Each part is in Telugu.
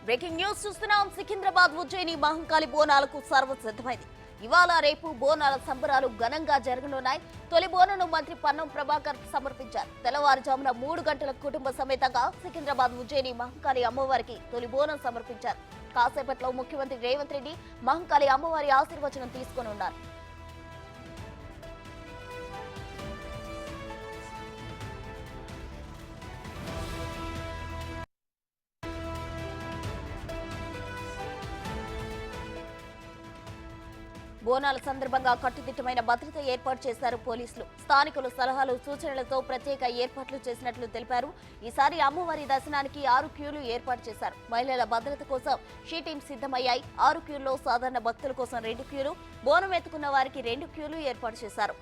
బ్రేకింగ్ న్యూస్ చూస్తున్నాం. సికింద్రాబాద్ ఉజ్జయిని మహంకాళి బోనాలకు సర్వం సిద్ధమైంది. ఇవాళ రేపు బోనాల సంబరాలు ఘనంగా జరగనున్నాయి. తొలి బోనను మంత్రి పన్నం ప్రభాకర్ సమర్పించారు. తెల్లవారుజామున 3 గంటల కుటుంబ సమేతంగా సికింద్రాబాద్ ఉజ్జయిని మహంకాళి అమ్మవారికి తొలి బోనం సమర్పించారు. కాసేపట్లో ముఖ్యమంత్రి రేవంత్ రెడ్డి మహంకాళి అమ్మవారి ఆశీర్వచనం తీసుకోనున్నారు. బోనాల సందర్భంగా కట్టుదిట్టమైన భద్రత ఏర్పాటు చేశారు పోలీసులు. స్థానికుల సలహాలు సూచనలతో ప్రత్యేక ఏర్పాట్లు చేసినట్లు తెలిపారు. ఈసారి అమ్మవారి దర్శనానికి 6 క్యూలు ఏర్పాటు చేశారు. మహిళల భద్రత కోసం షీ టీమ్ సిద్ధమయ్యాయి. 6 క్యూల్లో సాధారణ భక్తుల కోసం 2 క్యూలు, బోనం ఎత్తుకున్న వారికి 2 క్యూలు ఏర్పాటు చేశారు.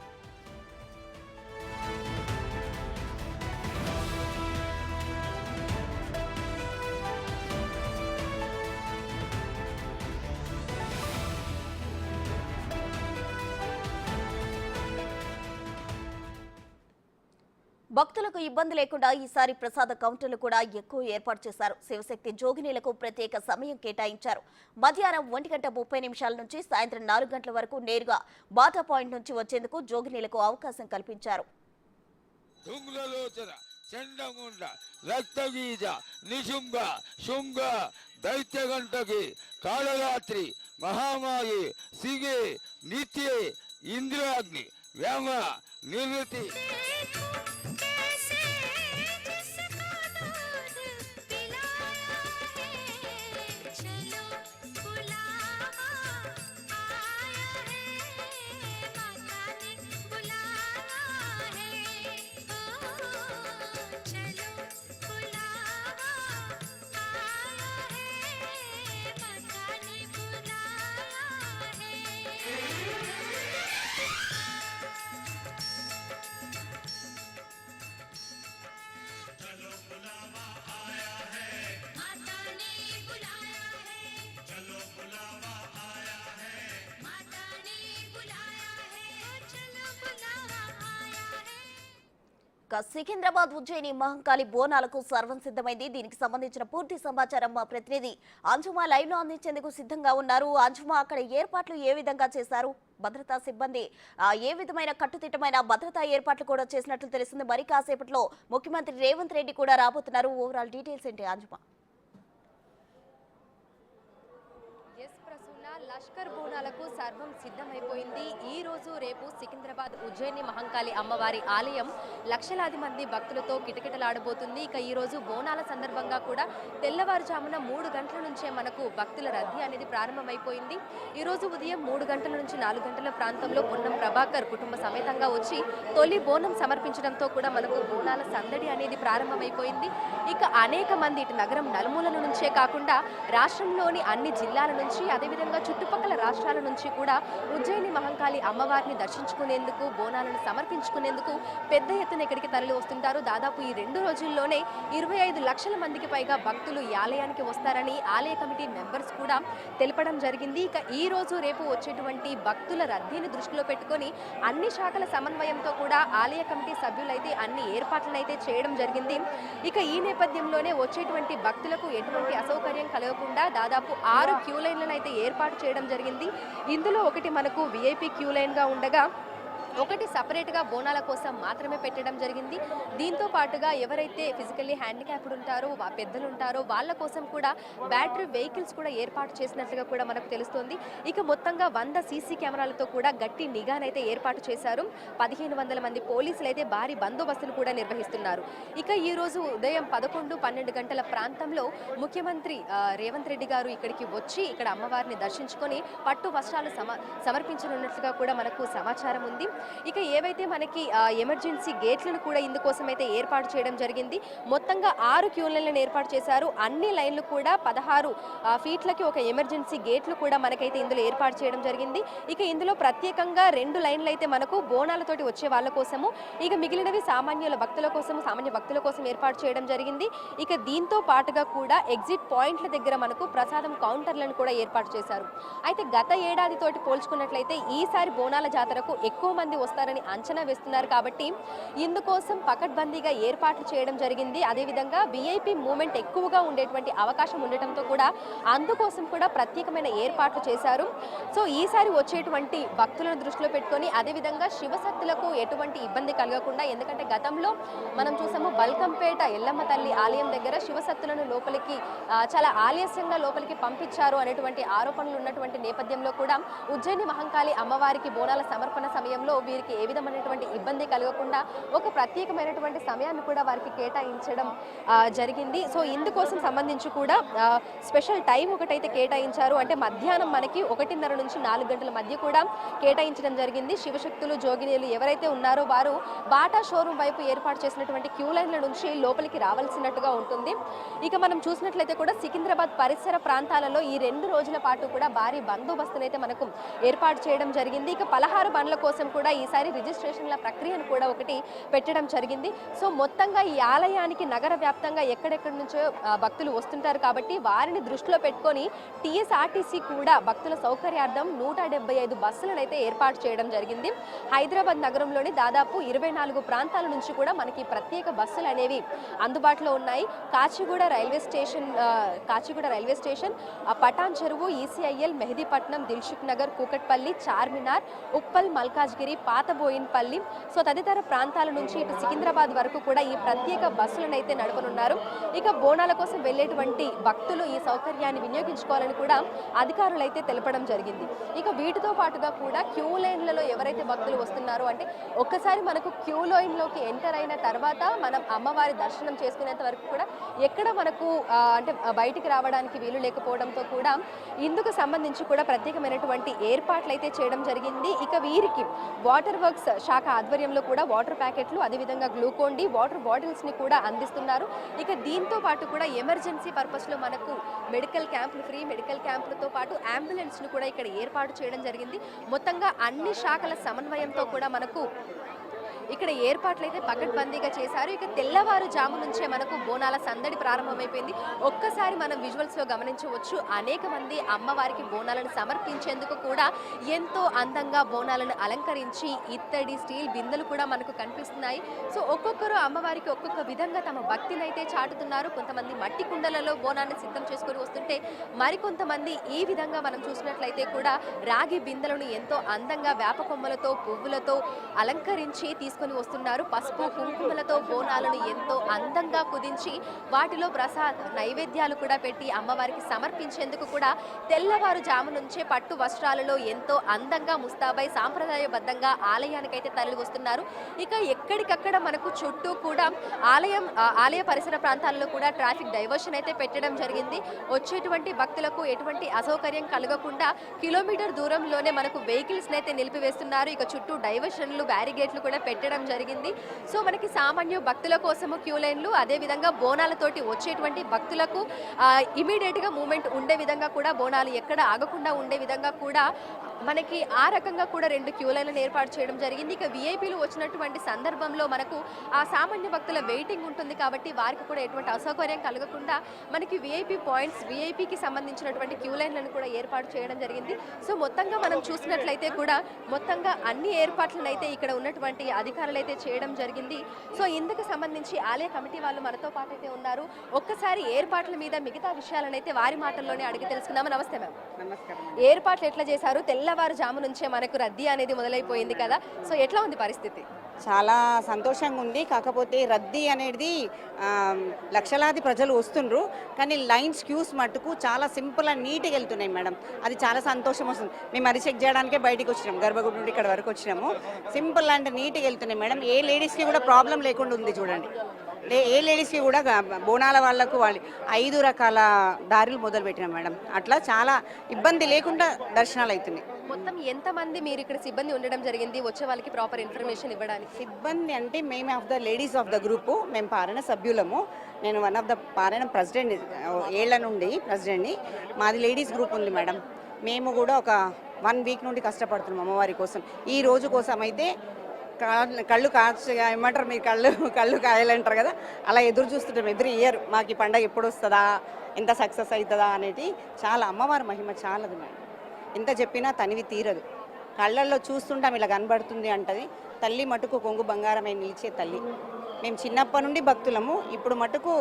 భక్తులకు ఇబ్బంది లేకుండా ఈసారి ప్రసాద కౌంటర్లు కూడా ఎక్కువ ఏర్పాటు చేశారు. శివశక్తి జోగినీలకు ప్రత్యేక సమయం కేటాయించారు. మధ్యాహ్నం 1:30 నుంచి సాయంత్రం 4 గంటల వరకు నేరుగా బాటా పాయింట్ నుంచి వచ్చేందుకు జోగినీలకు అవకాశం కల్పించారు. మహామాయి సిగే నిత్య ఇంద్రాగ్ని వ్యామ నిర్వృతి సికింద్రాబాద్ ఉజ్జయిని మహంకాళి బోనాలకు సర్వం సిద్ధమైంది. దీనికి సంబంధించిన పూర్తి సమాచారం మా ప్రతినిధి అంజుమా లైవ్ లో అందించేందుకు సిద్ధంగా ఉన్నారు. అంజుమా, అక్కడ ఏర్పాట్లు ఏ విధంగా చేశారు? భద్రతా సిబ్బంది ఏ విధమైన కట్టుదిట్టమైన భద్రతా ఏర్పాట్లు కూడా చేసినట్లు తెలిసింది. మరి కాసేపట్లో ముఖ్యమంత్రి రేవంత్ రెడ్డి కూడా రాబోతున్నారు. ఓవరాల్ డీటెయిల్స్ ఏంటి అంజుమా? లష్కర్ బోనాలకు సర్వం సిద్ధమైపోయింది. ఈ రోజు రేపు సికింద్రాబాద్ ఉజ్జయిని మహంకాళి అమ్మవారి ఆలయం లక్షలాది మంది భక్తులతో కిటకిటలాడబోతుంది. ఇక ఈ రోజు బోనాల సందర్భంగా కూడా తెల్లవారుజామున 3 గంటల నుంచే మనకు భక్తుల రద్దీ అనేది ప్రారంభమైపోయింది. ఈ రోజు ఉదయం 3 గంటల నుంచి 4 గంటల ప్రాంతంలో పొన్నం ప్రభాకర్ కుటుంబ సమేతంగా వచ్చి తొలి బోనం సమర్పించడంతో కూడా మనకు బోనాల సందడి అనేది ప్రారంభమైపోయింది. ఇక అనేక మంది ఇటు నగరం నలుమూలల నుంచే కాకుండా రాష్ట్రంలోని అన్ని జిల్లాల నుంచి, అదేవిధంగా చుట్టుపక్కల రాష్ట్రాల నుంచి కూడా ఉజ్జయిని మహంకాళి అమ్మవారిని దర్శించుకునేందుకు, బోనాలను సమర్పించుకునేందుకు పెద్ద ఎత్తున ఇక్కడికి తరలి వస్తుంటారు. దాదాపు ఈ 2 రోజుల్లోనే 25 లక్షల మందికి పైగా భక్తులు ఈ ఆలయానికి వస్తారని ఆలయ కమిటీ మెంబర్స్ కూడా తెలపడం జరిగింది. ఇక ఈ రోజు రేపు వచ్చేటువంటి భక్తుల రద్దీని దృష్టిలో పెట్టుకొని అన్ని శాఖల సమన్వయంతో కూడా ఆలయ కమిటీ సభ్యులైతే అన్ని ఏర్పాట్లను అయితే చేయడం జరిగింది. ఇక ఈ నేపథ్యంలోనే వచ్చేటువంటి భక్తులకు ఎటువంటి అసౌకర్యం కలగకుండా దాదాపు 6 క్యూ లైన్లను అయితే ఏర్పాటు చేయడం జరిగింది. ఇందులో ఒకటి మనకు విఐపి క్యూ లైన్ గా ఉండగా ఒకటి సపరేట్గా బోనాల కోసం మాత్రమే పెట్టడం జరిగింది. దీంతో పాటుగా ఎవరైతే ఫిజికల్లీ హ్యాండిక్యాప్డ్ ఉంటారో, పెద్దలు ఉంటారో వాళ్ళ కోసం కూడా బ్యాటరీ వెహికల్స్ కూడా ఏర్పాటు చేసినట్లుగా కూడా మనకు తెలుస్తోంది. ఇక మొత్తంగా 100 సీసీ కెమెరాలతో కూడా గట్టి నిఘానైతే ఏర్పాటు చేశారు. 1500 మంది పోలీసులు అయితే భారీ బందోబస్తును కూడా నిర్వహిస్తున్నారు. ఇక ఈ రోజు ఉదయం 11-12 గంటల ప్రాంతంలో ముఖ్యమంత్రి రేవంత్ రెడ్డి గారు ఇక్కడికి వచ్చి ఇక్కడ అమ్మవారిని దర్శించుకొని పట్టు వస్త్రాలు సమర్పించనున్నట్లుగా కూడా మనకు సమాచారం ఉంది. ఇక ఏవైతే మనకి ఎమర్జెన్సీ గేట్లను కూడా ఇందుకోసం అయితే ఏర్పాటు చేయడం జరిగింది. మొత్తంగా 6 క్యూ లైన్లను ఏర్పాటు చేశారు. అన్ని లైన్లు కూడా 16 ఫీట్లకి ఒక ఎమర్జెన్సీ గేట్లు కూడా మనకైతే ఇందులో ఏర్పాటు చేయడం జరిగింది. ఇక ఇందులో ప్రత్యేకంగా 2 లైన్లు అయితే మనకు బోనాలతోటి వచ్చే వాళ్ళ కోసము, ఇక మిగిలినవి సామాన్య భక్తుల కోసం ఏర్పాటు చేయడం జరిగింది. ఇక దీంతో పాటుగా కూడా ఎగ్జిట్ పాయింట్ల దగ్గర మనకు ప్రసాదం కౌంటర్లను కూడా ఏర్పాటు చేశారు. అయితే గత ఏడాదితోటి పోల్చుకున్నట్లయితే ఈసారి బోనాల జాతరకు ఎక్కువ మంది మంది వస్తారని అంచనా వేస్తున్నారు. కాబట్టి ఇందుకోసం పకడ్బందీగా ఏర్పాట్లు చేయడం జరిగింది. అదేవిధంగా విఐపి మూమెంట్ ఎక్కువగా ఉండేటువంటి అవకాశం ఉండటంతో కూడా అందుకోసం కూడా ప్రత్యేకమైన ఏర్పాట్లు చేశారు. సో ఈసారి వచ్చేటువంటి భక్తులను దృష్టిలో పెట్టుకొని అదేవిధంగా శివశక్తులకు ఎటువంటి ఇబ్బంది కలగకుండా, ఎందుకంటే గతంలో మనం చూసాము బల్కంపేట ఎల్లమ్మ తల్లి ఆలయం దగ్గర శివశక్తులను లోపలికి చాలా ఆలస్యంగా లోపలికి పంపించారు అనేటువంటి ఆరోపణలు ఉన్నటువంటి నేపథ్యంలో కూడా ఉజ్జయిని మహంకాళి అమ్మవారికి బోనాల సమర్పణ సమయంలో వీరికి ఏ విధమైనటువంటి ఇబ్బంది కలగకుండా ఒక ప్రత్యేకమైనటువంటి సమయాన్ని కూడా వారికి కేటాయించడం జరిగింది. సో ఇందుకోసం సంబంధించి కూడా స్పెషల్ టైం ఒకటైతే కేటాయించారు. అంటే మధ్యాహ్నం మనకి 1:30 నుంచి 4 గంటల మధ్య కూడా కేటాయించడం జరిగింది. శివశక్తులు జోగినీలు ఎవరైతే ఉన్నారో వారు బాటా షోరూమ్ వైపు ఏర్పాటు చేసినటువంటి క్యూ లైన్ల నుంచి లోపలికి రావాల్సినట్టుగా ఉంటుంది. ఇక మనం చూసినట్లయితే కూడా సికింద్రాబాద్ పరిసర ప్రాంతాలలో ఈ 2 రోజుల పాటు కూడా భారీ బందోబస్తును అయితే మనకు ఏర్పాటు చేయడం జరిగింది. ఇక పలహారు బండ్ల కోసం కూడా ఈసారి రిజిస్ట్రేషన్ల ప్రక్రియను కూడా ఒకటి పెట్టడం జరిగింది. సో మొత్తంగా ఈ ఆలయానికి నగర వ్యాప్తంగా ఎక్కడెక్కడి నుంచో భక్తులు వస్తుంటారు కాబట్టి వారిని దృష్టిలో పెట్టుకొని టీఎస్ఆర్టీసీ కూడా భక్తుల సౌకర్యార్థం 175 బస్సులను అయితే ఏర్పాటు చేయడం జరిగింది. హైదరాబాద్ నగరంలోని దాదాపు 24 ప్రాంతాల నుంచి కూడా మనకి ప్రత్యేక బస్సులు అనేవి అందుబాటులో ఉన్నాయి. కాచిగూడ రైల్వే స్టేషన్, పటాన్ చెరువు, ఈసీఐఎల్, మెహదీపట్నం, దిల్సుఖ్ నగర్, కూకట్పల్లి, చార్మినార్, ఉప్పల్, మల్కాజ్గిరి, పాత బోయిన్పల్లి, సో తదితర ప్రాంతాల నుంచి ఇటు సికింద్రాబాద్ వరకు కూడా ఈ ప్రత్యేక బస్సులను అయితే నడపనున్నారు. ఇక బోనాల కోసం వెళ్ళేటువంటి భక్తులు ఈ సౌకర్యాన్ని వినియోగించుకోవాలని కూడా అధికారులు అయితే తెలపడం జరిగింది. ఇక వీటితో పాటుగా కూడా క్యూ లైన్లలో ఎవరైతే భక్తులు వస్తున్నారో, అంటే ఒక్కసారి మనకు క్యూ లైన్లోకి ఎంటర్ అయిన తర్వాత మనం అమ్మవారి దర్శనం చేసుకునేంత వరకు కూడా ఎక్కడ మనకు అంటే బయటికి రావడానికి వీలు లేకపోవడంతో కూడా ఇందుకు సంబంధించి కూడా ప్రత్యేకమైనటువంటి ఏర్పాట్లు అయితే చేయడం జరిగింది. ఇక వీరికి వాటర్ వర్క్స్ శాఖ ఆధ్వర్యంలో కూడా వాటర్ ప్యాకెట్లు, అదేవిధంగా గ్లూకోన్-డి వాటర్ బాటిల్స్ని కూడా అందిస్తున్నారు. ఇక దీంతో పాటు కూడా ఎమర్జెన్సీ పర్పస్లో మనకు మెడికల్ క్యాంపులు, ఫ్రీ మెడికల్ క్యాంపులతో పాటు అంబులెన్స్ను కూడా ఇక్కడ ఏర్పాటు చేయడం జరిగింది. మొత్తంగా అన్ని శాఖల సమన్వయంతో కూడా మనకు ఇక్కడ ఏర్పాట్లు అయితే పకడ్బందీగా చేశారు. ఇక తెల్లవారుజాము నుంచే మనకు బోనాల సందడి ప్రారంభమైపోయింది. ఒక్కసారి మనం విజువల్స్లో గమనించవచ్చు, అనేక మంది అమ్మవారికి బోనాలను సమర్పించేందుకు కూడా ఎంతో అందంగా బోనాలను అలంకరించి ఇత్తడి, స్టీల్ బిందెలు కూడా మనకు కనిపిస్తున్నాయి. సో ఒక్కొక్కరు అమ్మవారికి ఒక్కొక్క విధంగా తమ భక్తిని అయితే చాటుతున్నారు. కొంతమంది మట్టి కుండలలో బోనాన్ని సిద్ధం చేసుకొని వస్తుంటే మరికొంతమంది ఈ విధంగా మనం చూసినట్లయితే కూడా రాగి బిందెలను ఎంతో అందంగా వేప కొమ్మలతో, పువ్వులతో అలంకరించి తీసుకొని వస్తున్నారు. పసుపు కుంకుమలతో బోనాలను ఎంతో అందంగా కుదించి వాటిలో ప్రసాద నైవేద్యాలు కూడా పెట్టి అమ్మవారికి సమర్పించేందుకు కూడా తెల్లవారుజాము నుంచే పట్టు వస్త్రాలలో ఎంతో అందంగా ముస్తాబై సాంప్రదాయబద్ధంగా ఆలయానికైతే తరలి వస్తున్నారు. ఇక ఎక్కడికక్కడ మనకు చుట్టూ కూడా ఆలయ పరిసర ప్రాంతాలలో కూడా ట్రాఫిక్ డైవర్షన్ అయితే పెట్టడం జరిగింది. వచ్చేటువంటి భక్తులకు ఎటువంటి అసౌకర్యం కలగకుండా కిలోమీటర్ దూరంలోనే మనకు వెహికల్స్ అయితే నిలిపివేస్తున్నారు. ఇక చుట్టూ డైవర్షన్లు, బ్యారిగేట్లు కూడా పెట్టడం జరిగింది. సో మనకి సామాన్య భక్తుల కోసము క్యూ లైన్లు, అదేవిధంగా బోనాలతోటి వచ్చేటువంటి భక్తులకు ఇమీడియట్గా మూమెంట్ ఉండే విధంగా కూడా, బోనాలు ఎక్కడ ఆగకుండా ఉండే విధంగా కూడా మనకి ఆ రకంగా కూడా 2 క్యూ లైన్లను ఏర్పాటు చేయడం జరిగింది. ఇక విఐపీలు వచ్చినటువంటి సందర్భంలో మనకు ఆ సామాన్య భక్తుల వెయిటింగ్ ఉంటుంది కాబట్టి వారికి కూడా ఎటువంటి అసౌకర్యం కలగకుండా మనకి విఐపీ పాయింట్స్, విఐపీకి సంబంధించినటువంటి క్యూ లైన్లను కూడా ఏర్పాటు చేయడం జరిగింది. సో మొత్తంగా మనం చూసినట్లయితే కూడా మొత్తంగా అన్ని ఏర్పాట్లను అయితే ఇక్కడ ఉన్నటువంటి అధికారులు అయితే చేయడం జరిగింది. సో ఇందుకు సంబంధించి ఆలయ కమిటీ వాళ్ళు మనతో పాటు అయితే ఉన్నారు. ఒక్కసారి ఏర్పాట్ల మీద మిగతా విషయాలను అయితే వారి మాటల్లోనే అడిగి తెలుసుకుందాము. నమస్తే మ్యామ్. నమస్కారం. ఏర్పాట్లు ఎట్లా చేశారు? తెల్లవారుజాము నుంచే మనకు రద్దీ అనేది మొదలైపోయింది కదా, సో ఎట్లా ఉంది పరిస్థితి? చాలా సంతోషంగా ఉంది. కాకపోతే రద్దీ అనేది లక్షలాది ప్రజలు వస్తుండ్రు, కానీ లైన్స్ క్యూస్ మట్టుకు చాలా సింపుల్ అండ్ నీట్గా వెళ్తున్నాయి మేడం. అది చాలా సంతోషం వస్తుంది. మేము అది చెక్ చేయడానికే బయటికి వచ్చినాము, గర్భగుడి నుండి ఇక్కడ వరకు వచ్చినాము. సింపుల్ అండ్ నీట్గా వెళ్తున్నాయి మేడం. ఏ లేడీస్కి కూడా ప్రాబ్లం లేకుండా ఉంది చూడండి. ఏ లేడీస్కి కూడా బోనాల వాళ్ళకు 5 రకాల దారులు మొదలు పెట్టినాం మేడం. అట్లా చాలా ఇబ్బంది లేకుండా దర్శనాలు అవుతున్నాయి. మొత్తం ఎంతమంది మీరు ఇక్కడ సిబ్బంది ఉండడం జరిగింది వచ్చే వాళ్ళకి ప్రాపర్ ఇన్ఫర్మేషన్ ఇవ్వడానికి? సిబ్బంది అంటే మేము of the ladies of the group, మేము పారాయణ సభ్యులము. నేను వన్ ఆఫ్ ద పారాయణ ప్రెసిడెంట్, ఏళ్ల నుండి ప్రెసిడెంట్ని. మాది లేడీస్ గ్రూప్ ఉంది మేడం. మేము కూడా ఒక 1 వీక్ నుండి కష్టపడుతున్నాం అమ్మవారి కోసం. ఈ రోజు కోసం అయితే కళ్ళు కాచగా ఏమంటారు మీరు, కళ్ళు కాయాలంటారు కదా, అలా ఎదురు చూస్తుంటాం. ఎదురు ఇయర్ మాకు ఈ పండగ ఎప్పుడు వస్తుందా, ఎంత సక్సెస్ అవుతుందా అనేది. చాలా అమ్మవారి మహిమ చాలదు మేడం. ఎంత చెప్పినా తనివి తీరదు. కళ్ళల్లో చూస్తుంటాం ఇలా కనబడుతుంది అంటది. తల్లి మటుకు కొంగు బంగారమై నిలిచే తల్లి. మేము చిన్నప్పటి నుండి భక్తులము. ఇప్పుడు మటుకు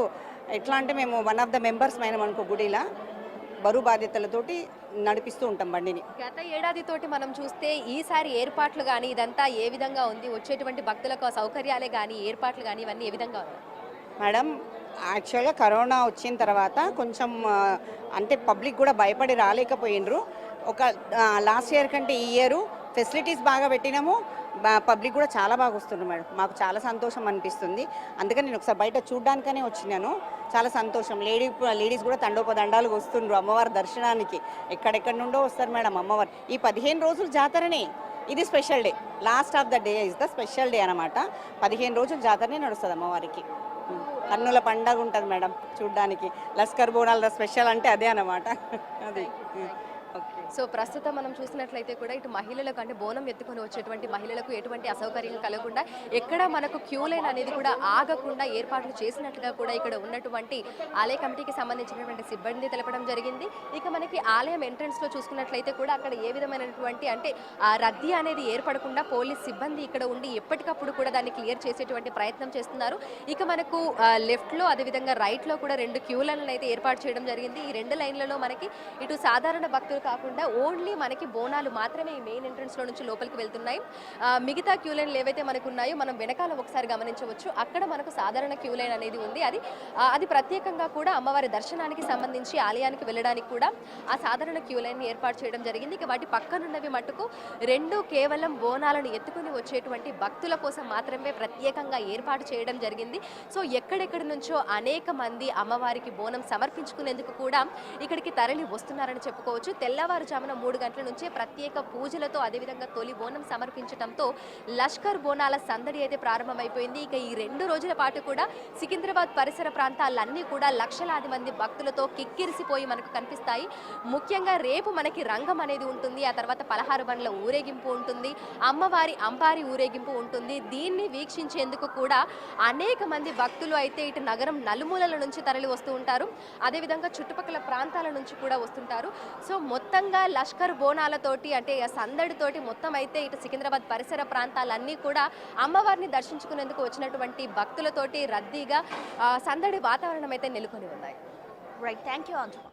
ఎట్లా అంటే మేము వన్ ఆఫ్ ద మెంబర్స్ అయినాం అనుకో గుడిలా. బరువు బాధ్యతలతోటి నడిపిస్తూ ఉంటాం బండిని. గత ఏడాదితోటి మనం చూస్తే ఈసారి ఏర్పాట్లు కానీ ఇదంతా ఏ విధంగా ఉంది, వచ్చేటువంటి భక్తులకు సౌకర్యాలే కానీ ఏర్పాట్లు కానీ ఇవన్నీ ఏ విధంగా ఉన్నాయి మేడం? యాక్చువల్గా కరోనా వచ్చిన తర్వాత కొంచెం అంటే పబ్లిక్ కూడా భయపడి రాలేకపోయినరు. ఒక లాస్ట్ ఇయర్ కంటే ఈ ఇయర్ ఫెసిలిటీస్ బాగా పెట్టినాము. పబ్లిక్ కూడా చాలా బాగా వస్తున్నారు మేడం. మాకు చాలా సంతోషం అనిపిస్తుంది. అందుకని నేను ఒకసారి బయట చూడ్డానికనే వచ్చినాను. చాలా సంతోషం. లేడీస్ కూడా తండోపదండాలు వస్తుండ్రు అమ్మవారి దర్శనానికి. ఎక్కడెక్కడి నుండో వస్తారు మేడం అమ్మవారు. ఈ 15 రోజులు జాతరనే. ఇది special day. Last of the day is the special day అనమాట. 15 రోజులు జాతరనే నడుస్తుంది అమ్మవారికి. కన్నుల పండగ ఉంటుంది మేడం చూడ్డానికి. లస్కర్ బోనాల స్పెషల్ అంటే అదే అనమాట. అది ఓకే. సో ప్రస్తుతం మనం చూసినట్లయితే కూడా ఇటు మహిళలకు అంటే బోనం ఎత్తుకొని వచ్చేటువంటి మహిళలకు ఎటువంటి అసౌకర్యం కలగకుండా ఎక్కడ మనకు క్యూ లైన్ అనేది కూడా ఆగకుండా ఏర్పాట్లు చేసినట్లుగా కూడా ఇక్కడ ఉన్నటువంటి ఆలయ కమిటీకి సంబంధించినటువంటి సిబ్బంది తెలపడం జరిగింది. ఇక మనకి ఆలయం ఎంట్రన్స్ లో చూసుకున్నట్లయితే కూడా అక్కడ ఏ విధమైనటువంటి అంటే రద్దీ అనేది ఏర్పడకుండా పోలీస్ సిబ్బంది ఇక్కడ ఉండి ఎప్పటికప్పుడు కూడా దాన్ని క్లియర్ చేసేటువంటి ప్రయత్నం చేస్తున్నారు. ఇక మనకు లెఫ్ట్ లో అదేవిధంగా రైట్ లో కూడా 2 క్యూ లైన్లు అయితే ఏర్పాటు చేయడం జరిగింది. ఈ 2 లైన్లలో మనకి ఇటు సాధారణ భక్తులు కాకుండా ఓన్లీ మనకి బోనాలు మాత్రమే ఈ మెయిన్ ఎంట్రన్స్ లో నుంచి లోపలికి వెళ్తున్నాయి. మిగతా క్యూ లైన్లు ఏవైతే మనకు ఉన్నాయో మనం వెనకాల ఒకసారి గమనించవచ్చు. అక్కడ మనకు సాధారణ క్యూ లైన్ అనేది ఉంది. అది ప్రత్యేకంగా కూడా అమ్మవారి దర్శనానికి సంబంధించి ఆలయానికి వెళ్ళడానికి కూడా ఆ సాధారణ క్యూ లైన్ ఏర్పాటు చేయడం జరిగింది. ఇక వాటి పక్కనున్నవి మటుకు 2 కేవలం బోనాలను ఎత్తుకుని వచ్చేటువంటి భక్తుల కోసం మాత్రమే ప్రత్యేకంగా ఏర్పాటు చేయడం జరిగింది. సో ఎక్కడెక్కడి నుంచో అనేక మంది అమ్మవారికి బోనం సమర్పించుకునేందుకు కూడా ఇక్కడికి తరలి వస్తున్నారని చెప్పుకోవచ్చు. తెల్లవారుజామున 3 గంటల నుంచే ప్రత్యేక పూజలతో అదేవిధంగా తొలి బోనం సమర్పించడంతో లష్కర్ బోనాల సందడి అయితే ప్రారంభమైపోయింది. ఇక ఈ 2 రోజుల పాటు కూడా సికింద్రాబాద్ పరిసర ప్రాంతాలన్నీ కూడా లక్షలాది మంది భక్తులతో కిక్కిరిసిపోయి మనకు కనిపిస్తాయి. ముఖ్యంగా రేపు మనకి రంగం అనేది ఉంటుంది. ఆ తర్వాత పలహారు బండ్ల ఊరేగింపు ఉంటుంది. అమ్మవారి అంబారి ఊరేగింపు ఉంటుంది. దీన్ని వీక్షించేందుకు కూడా అనేక మంది భక్తులు అయితే ఇటు నగరం నలుమూలల నుంచి తరలి వస్తూ ఉంటారు. అదేవిధంగా చుట్టుపక్కల ప్రాంతాల నుంచి కూడా వస్తుంటారు. సో మొత్తంగా లష్కర్ బోనాలతోటి అంటే సందడితోటి మొత్తం అయితే ఇటు సికింద్రాబాద్ పరిసర ప్రాంతాలన్నీ కూడా అమ్మవారిని దర్శించుకునేందుకు వచ్చినటువంటి భక్తులతోటి రద్దీగా సందడి వాతావరణం అయితే నెలకొని ఉన్నాయి. Right, thank you అంజుమా.